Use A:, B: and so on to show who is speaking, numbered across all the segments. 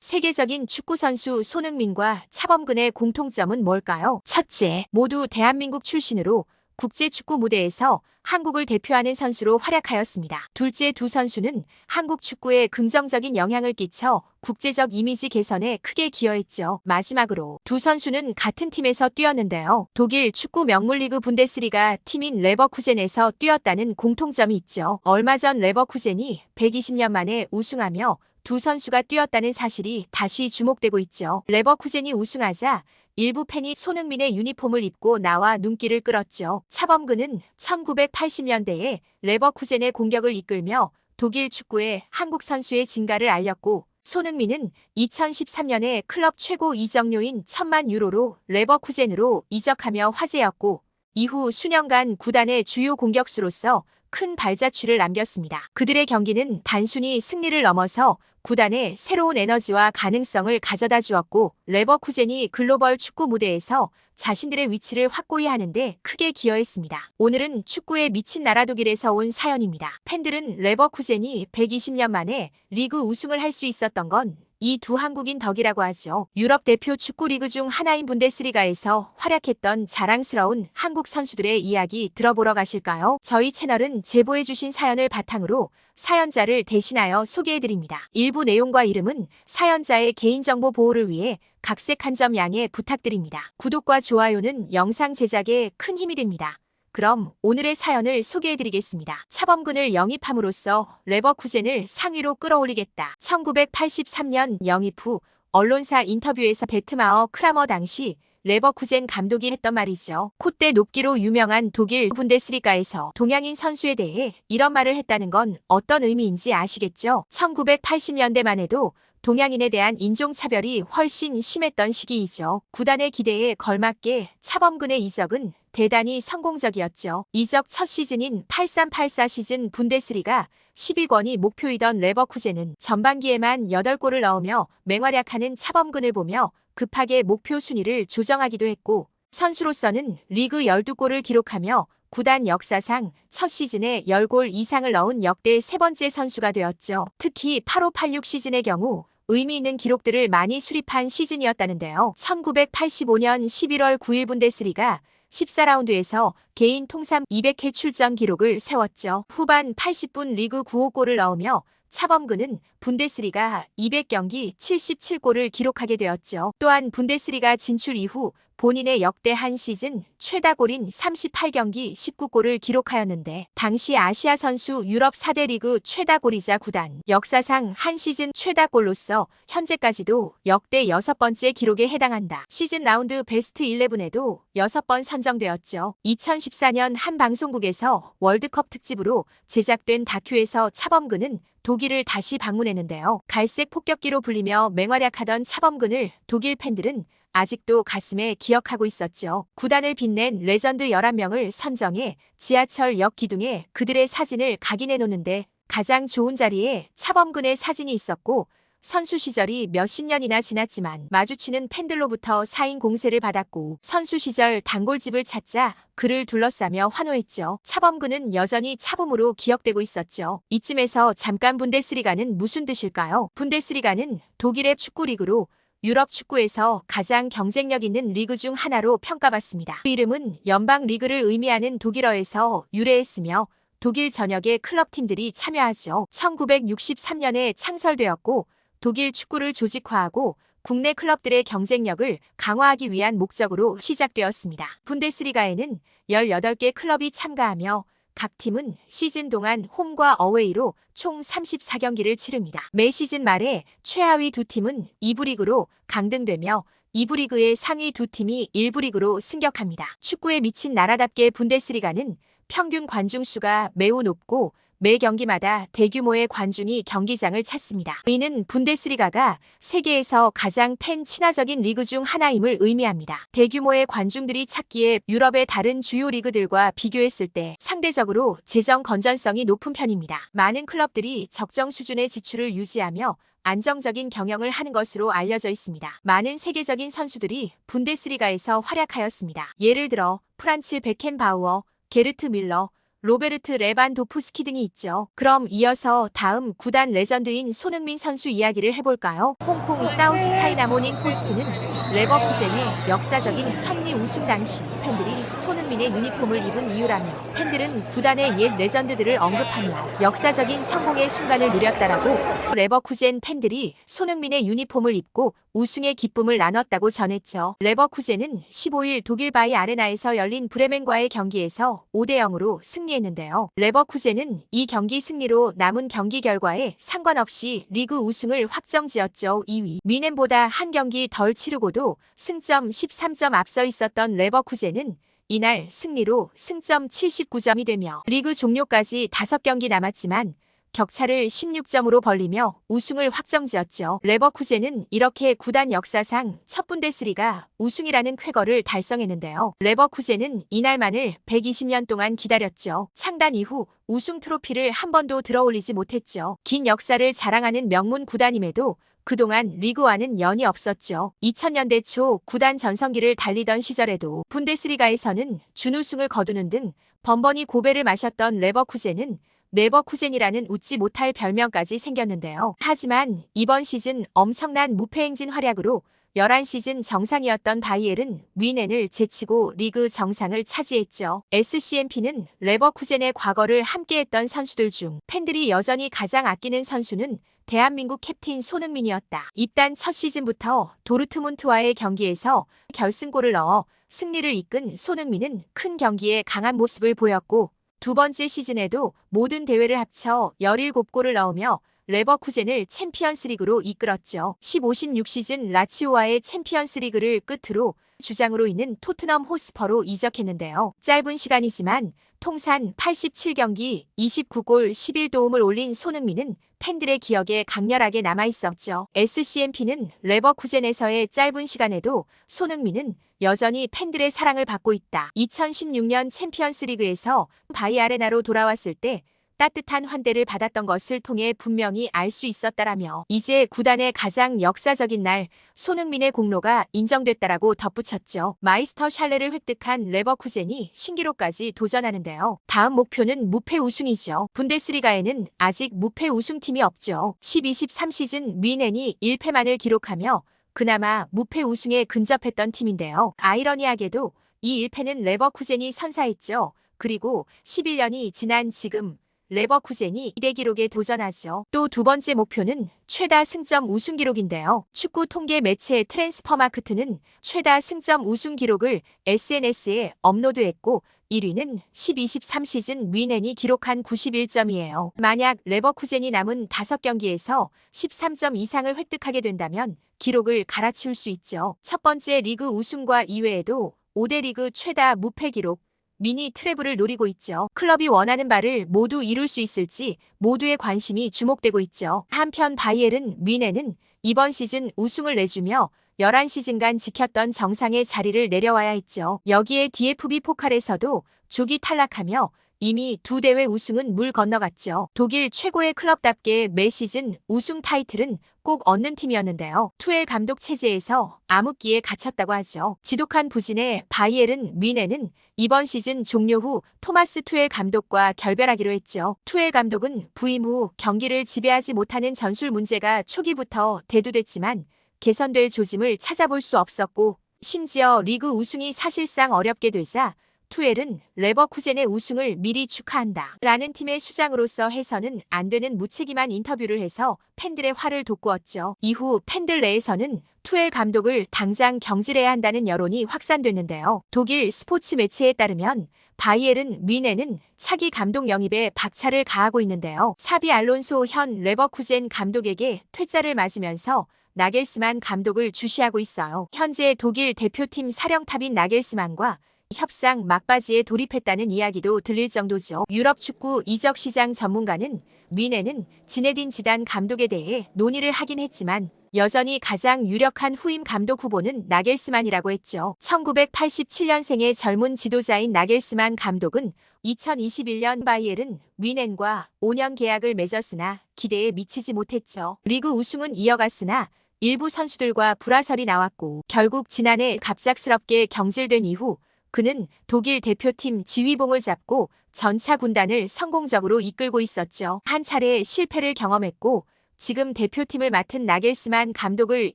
A: 세계적인 축구 선수 손흥민과 차범근의 공통점은 뭘까요? 첫째, 모두 대한민국 출신으로 국제 축구 무대에서 한국을 대표하는 선수로 활약하였습니다. 둘째, 두 선수는 한국 축구에 긍정적인 영향을 끼쳐 국제적 이미지 개선에 크게 기여했죠. 마지막으로 두 선수는 같은 팀에서 뛰었는데요. 독일 축구 명문 리그 분데스리가 팀인 레버쿠젠에서 뛰었다는 공통점이 있죠. 얼마 전 레버쿠젠이 120년 만에 우승하며 두 선수가 뛰었다는 사실이 다시 주목되고 있죠. 레버쿠젠이 우승하자 일부 팬이 손흥민의 유니폼을 입고 나와 눈길을 끌었죠. 차범근은 1980년대에 레버쿠젠의 공격을 이끌며 독일 축구에 한국 선수의 진가를 알렸고, 손흥민은 2013년에 클럽 최고 이적료인 1,000만 유로로 레버쿠젠으로 이적하며 화제였고, 이후 수년간 구단의 주요 공격수로서 큰 발자취를 남겼습니다. 그들의 경기는 단순히 승리를 넘어서 구단에 새로운 에너지와 가능성을 가져다 주었고, 레버쿠젠이 글로벌 축구 무대에서 자신들의 위치를 확고히 하는데 크게 기여했습니다. 오늘은 축구에 미친 나라 독일에서 온 사연입니다. 팬들은 레버쿠젠이 120년 만에 리그 우승을 할 수 있었던 건 이 두 한국인 덕이라고 하죠. 유럽 대표 축구 리그 중 하나인 분데스리가에서 활약했던 자랑스러운 한국 선수들의 이야기 들어보러 가실까요? 저희 채널은 제보해주신 사연을 바탕으로 사연자를 대신하여 소개해드립니다. 일부 내용과 이름은 사연자의 개인정보 보호를 위해 각색한 점 양해 부탁드립니다. 구독과 좋아요는 영상 제작에 큰 힘이 됩니다. 그럼 오늘의 사연을 소개해드리겠습니다. 차범근을 영입함으로써 레버쿠젠을 상위로 끌어올리겠다. 1983년 영입 후 언론사 인터뷰에서 베트마어 크라머 당시 레버쿠젠 감독이 했던 말이죠. 콧대 높기로 유명한 독일 분데스리가에서 동양인 선수에 대해 이런 말을 했다는 건 어떤 의미인지 아시겠죠? 1980년대만 해도 동양인에 대한 인종차별이 훨씬 심했던 시기이죠. 구단의 기대에 걸맞게 차범근의 이적은 대단히 성공적이었죠. 이적 첫 시즌인 83-84 시즌 분데스리가 10위권이 목표이던 레버쿠젠은 전반기에만 8골을 넣으며 맹활약하는 차범근을 보며 급하게 목표 순위를 조정하기도 했고, 선수로서는 리그 12골을 기록하며 구단 역사상 첫 시즌에 10골 이상을 넣은 역대 세 번째 선수가 되었죠. 특히 85-86 시즌의 경우 의미 있는 기록들을 많이 수립한 시즌이었다는데요. 1985년 11월 9일 분데스리가 14라운드에서 개인 통산 200회 출전 기록을 세웠죠. 후반 80분 리그 9호 골을 넣으며 차범근은 분데스리가 200경기 77골을 기록하게 되었죠. 또한 분데스리가 진출 이후 본인의 역대 한 시즌 최다 골인 38경기 19골을 기록하였는데, 당시 아시아 선수 유럽 4대 리그 최다 골이자 구단 역사상 한 시즌 최다 골로서 현재까지도 역대 6번째 기록에 해당한다. 시즌 라운드 베스트 11에도 6번 선정되었죠. 2014년 한 방송국에서 월드컵 특집으로 제작된 다큐에서 차범근은 독일을 다시 방문했는데요. 갈색 폭격기로 불리며 맹활약하던 차범근을 독일 팬들은 아직도 가슴에 기억하고 있었죠. 구단을 빛낸 레전드 11명을 선정해 지하철 역 기둥에 그들의 사진을 각인해 놓는데 가장 좋은 자리에 차범근의 사진이 있었고, 선수 시절이 몇십 년이나 지났지만 마주치는 팬들로부터 사인 공세를 받았고, 선수 시절 단골집을 찾자 그를 둘러싸며 환호했죠. 차범근은 여전히 차범으로 기억되고 있었죠. 이쯤에서 잠깐 분데스리가는 무슨 뜻일까요? 분데스리가는 독일의 축구 리그로 유럽 축구에서 가장 경쟁력 있는 리그 중 하나로 평가받습니다. 그 이름은 연방 리그를 의미하는 독일어에서 유래했으며 독일 전역의 클럽팀들이 참여하죠. 1963년에 창설되었고, 독일 축구를 조직화하고 국내 클럽들의 경쟁력을 강화하기 위한 목적으로 시작되었습니다. 분데스리가에는 18개 클럽이 참가하며 각 팀은 시즌 동안 홈과 어웨이로 총 34경기를 치릅니다. 매 시즌 말에 최하위 두 팀은 2부 리그로 강등되며 2부 리그의 상위 두 팀이 1부 리그로 승격합니다. 축구에 미친 나라답게 분데스리가는 평균 관중 수가 매우 높고 매 경기마다 대규모의 관중이 경기장을 찼습니다. 이는 분데스리가가 세계에서 가장 팬 친화적인 리그 중 하나임을 의미합니다. 대규모의 관중들이 찼기에 유럽의 다른 주요 리그들과 비교했을 때 상대적으로 재정 건전성이 높은 편입니다. 많은 클럽들이 적정 수준의 지출을 유지하며 안정적인 경영을 하는 것으로 알려져 있습니다. 많은 세계적인 선수들이 분데스리가에서 활약하였습니다. 예를 들어 프란츠 베켄바우어, 게르트 밀러, 로베르트 레반도프스키 등이 있죠. 그럼 이어서 다음 구단 레전드인 손흥민 선수 이야기를 해볼까요? 홍콩 사우스 차이나 모닝 포스트는 레버쿠젠의 역사적인 첫리 우승 당시 팬들이 손흥민의 유니폼을 입은 이유라며 팬들은 구단의 옛 레전드들을 언급하며 역사적인 성공의 순간을 누렸다라고 레버쿠젠 팬들이 손흥민의 유니폼을 입고 우승의 기쁨을 나눴다고 전했죠. 레버쿠젠은 15일 독일 바이 아레나에서 열린 브레멘과의 경기에서 5대0으로 승리했는데요. 레버쿠젠은 이 경기 승리로 남은 경기 결과에 상관없이 리그 우승을 확정지었죠. 2위 뮌헨보다 한 경기 덜 치르고도 승점 13점 앞서 있었던 레버쿠젠은 이날 승리로 승점 79점이 되며 리그 종료까지 5경기 남았지만 격차를 16점으로 벌리며 우승을 확정지었죠. 레버쿠젠은 이렇게 구단 역사상 첫 분데스리가 우승이라는 쾌거를 달성했는데요. 레버쿠젠은 이날만을 120년 동안 기다렸죠. 창단 이후 우승 트로피를 한 번도 들어올리지 못했죠. 긴 역사를 자랑하는 명문 구단임에도 그동안 리그와는 연이 없었죠. 2000년대 초 구단 전성기를 달리던 시절에도 분데스리가에서는 준우승을 거두는 등 번번이 고배를 마셨던 레버쿠젠은 네버쿠젠이라는 웃지 못할 별명까지 생겼는데요. 하지만 이번 시즌 엄청난 무패 행진 활약으로 11시즌 정상이었던 바이에른 뮌헨을 제치고 리그 정상을 차지했죠. SCMP는 레버쿠젠의 과거를 함께했던 선수들 중 팬들이 여전히 가장 아끼는 선수는 대한민국 캡틴 손흥민이었다. 입단 첫 시즌부터 도르트문트와의 경기에서 결승골을 넣어 승리를 이끈 손흥민은 큰 경기에 강한 모습을 보였고 두 번째 시즌에도 모든 대회를 합쳐 17골을 넣으며 레버쿠젠을 챔피언스리그로 이끌었죠. 15-16 시즌 라치오와의 챔피언스리그를 끝으로 주장으로 있는 토트넘 호스퍼로 이적했는데요. 짧은 시간이지만 통산 87경기 29골 11도움을 올린 손흥민은 팬들의 기억에 강렬하게 남아있었죠. SCMP는 레버쿠젠에서의 짧은 시간에도 손흥민은 여전히 팬들의 사랑을 받고 있다. 2016년 챔피언스리그에서 바이 아레나로 돌아왔을 때 따뜻한 환대를 받았던 것을 통해 분명히 알 수 있었다라며 이제 구단의 가장 역사적인 날 손흥민의 공로가 인정됐다라고 덧붙였죠. 마이스터 샬레를 획득한 레버쿠젠이 신기록까지 도전하는데요. 다음 목표는 무패 우승이죠. 분데스리가에는 아직 무패 우승팀이 없죠. 12-13 시즌 뮌헨이 1패만을 기록하며 그나마 무패 우승에 근접했던 팀인데요. 아이러니하게도 이 1패는 레버쿠젠이 선사했죠. 그리고 11년이 지난 지금 레버쿠젠이 2대 기록에 도전하죠. 또 두 번째 목표는 최다 승점 우승 기록인데요. 축구 통계 매체 트랜스퍼마크트는 최다 승점 우승 기록을 SNS에 업로드했고 1위는 12-13 시즌 뮌헨이 기록한 91점이에요. 만약 레버쿠젠이 남은 5경기에서 13점 이상을 획득하게 된다면 기록을 갈아치울 수 있죠. 첫 번째 리그 우승과 이외에도 5대 리그 최다 무패 기록, 미니 트래블을 노리고 있죠. 클럽이 원하는 바를 모두 이룰 수 있을지 모두의 관심이 주목되고 있죠. 한편 바이에른 뮌헨은 이번 시즌 우승을 내주며 11시즌간 지켰던 정상의 자리를 내려와야 했죠. 여기에 DFB 포칼에서도 조기 탈락하며 이미 두 대회 우승은 물 건너갔죠. 독일 최고의 클럽답게 매 시즌 우승 타이틀은 꼭 얻는 팀이었는데요. 투엘 감독 체제에서 암흑기에 갇혔다고 하죠. 지독한 부진의 바이에른 뮌헨은 이번 시즌 종료 후 토마스 투엘 감독과 결별하기로 했죠. 투엘 감독은 부임 후 경기를 지배하지 못하는 전술 문제가 초기부터 대두됐지만 개선될 조짐을 찾아볼 수 없었고 심지어 리그 우승이 사실상 어렵게 되자 투엘은 레버쿠젠의 우승을 미리 축하한다 라는 팀의 수장으로서 해서는 안 되는 무책임한 인터뷰를 해서 팬들의 화를 돋구었죠. 이후 팬들 내에서는 투엘 감독을 당장 경질해야 한다는 여론이 확산됐는데요. 독일 스포츠 매체에 따르면 바이에른 뮌헨은 차기 감독 영입에 박차를 가하고 있는데요. 사비 알론소 현 레버쿠젠 감독에게 퇴짜를 맞으면서 나겔스만 감독을 주시하고 있어요. 현재 독일 대표팀 사령탑인 나겔스만과 협상 막바지에 돌입했다는 이야기도 들릴 정도죠. 유럽 축구 이적 시장 전문가는 뮌헨은 지네딘 지단 감독에 대해 논의를 하긴 했지만 여전히 가장 유력한 후임 감독 후보는 나겔스만이라고 했죠. 1987년생의 젊은 지도자인 나겔스만 감독은 2021년 바이에른 뮌헨과 5년 계약을 맺었으나 기대에 미치지 못했죠. 리그 우승은 이어갔으나 일부 선수들과 불화설이 나왔고 결국 지난해 갑작스럽게 경질된 이후 그는 독일 대표팀 지휘봉을 잡고 전차 군단을 성공적으로 이끌고 있었죠. 한 차례 실패를 경험했고 지금 대표팀을 맡은 나겔스만 감독을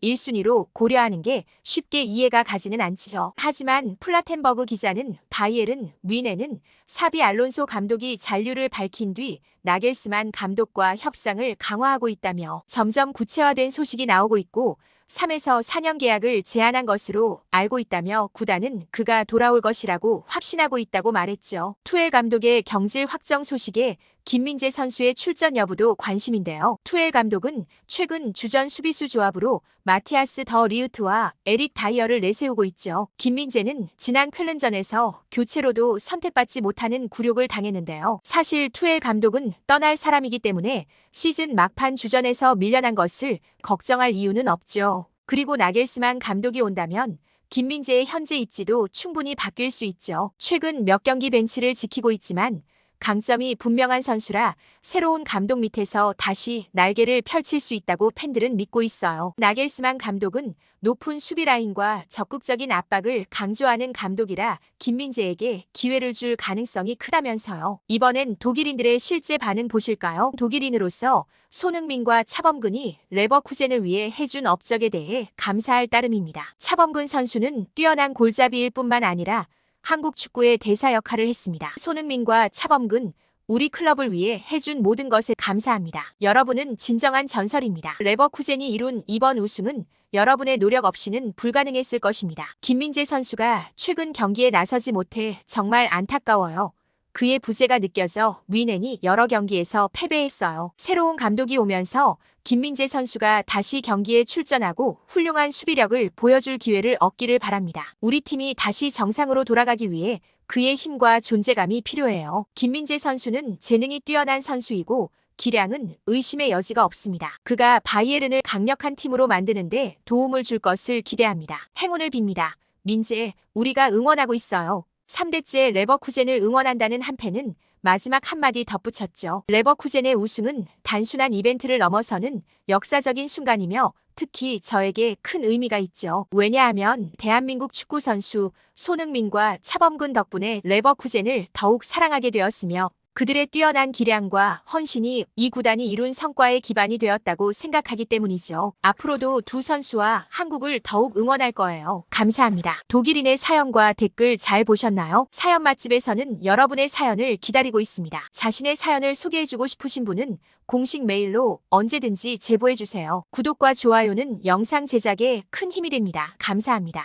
A: 1순위로 고려하는 게 쉽게 이해가 가지는 않지요. 하지만 플라텐버그 기자는 바이에른 뮌헨은 사비 알론소 감독이 잔류를 밝힌 뒤 나겔스만 감독과 협상을 강화하고 있다며 점점 구체화된 소식이 나오고 있고 3에서 4년 계약을 제안한 것으로 알고 있다며 구단은 그가 돌아올 것이라고 확신하고 있다고 말했죠. 투엘 감독의 경질 확정 소식에 김민재 선수의 출전 여부도 관심인데요. 투엘 감독은 최근 주전 수비수 조합으로 마티아스 더 리우트와 에릭 다이어를 내세우고 있죠. 김민재는 지난 쾰른전에서 교체로도 선택받지 못하는 굴욕을 당했는데요. 사실 투엘 감독은 떠날 사람이기 때문에 시즌 막판 주전에서 밀려난 것을 걱정할 이유는 없죠. 그리고 나겔스만 감독이 온다면 김민재의 현재 입지도 충분히 바뀔 수 있죠. 최근 몇 경기 벤치를 지키고 있지만 강점이 분명한 선수라 새로운 감독 밑에서 다시 날개를 펼칠 수 있다고 팬들은 믿고 있어요. 나겔스만 감독은 높은 수비 라인과 적극적인 압박을 강조하는 감독이라 김민재에게 기회를 줄 가능성이 크다면서요. 이번엔 독일인들의 실제 반응 보실까요? 독일인으로서 손흥민과 차범근이 레버쿠젠을 위해 해준 업적에 대해 감사할 따름입니다. 차범근 선수는 뛰어난 골잡이일 뿐만 아니라 한국 축구의 대사 역할을 했습니다. 손흥민과 차범근, 우리 클럽을 위해 해준 모든 것에 감사합니다. 여러분은 진정한 전설입니다. 레버쿠젠이 이룬 이번 우승은 여러분의 노력 없이는 불가능했을 것입니다. 김민재 선수가 최근 경기에 나서지 못해 정말 안타까워요. 그의 부재가 느껴져 뮌헨이 여러 경기에서 패배했어요. 새로운 감독이 오면서 김민재 선수가 다시 경기에 출전하고 훌륭한 수비력을 보여줄 기회를 얻기를 바랍니다. 우리 팀이 다시 정상으로 돌아가기 위해 그의 힘과 존재감이 필요해요. 김민재 선수는 재능이 뛰어난 선수이고 기량은 의심의 여지가 없습니다. 그가 바이에른을 강력한 팀으로 만드는데 도움을 줄 것을 기대합니다. 행운을 빕니다. 민재, 우리가 응원하고 있어요. 3대째 레버쿠젠을 응원한다는 한 팬은 마지막 한마디 덧붙였죠. 레버쿠젠의 우승은 단순한 이벤트를 넘어서는 역사적인 순간이며 특히 저에게 큰 의미가 있죠. 왜냐하면 대한민국 축구 선수 손흥민과 차범근 덕분에 레버쿠젠을 더욱 사랑하게 되었으며 그들의 뛰어난 기량과 헌신이 이 구단이 이룬 성과의 기반이 되었다고 생각하기 때문이죠. 앞으로도 두 선수와 한국을 더욱 응원할 거예요. 감사합니다. 독일인의 사연과 댓글 잘 보셨나요? 사연 맛집에서는 여러분의 사연을 기다리고 있습니다. 자신의 사연을 소개해주고 싶으신 분은 공식 메일로 언제든지 제보해주세요. 구독과 좋아요는 영상 제작에 큰 힘이 됩니다. 감사합니다.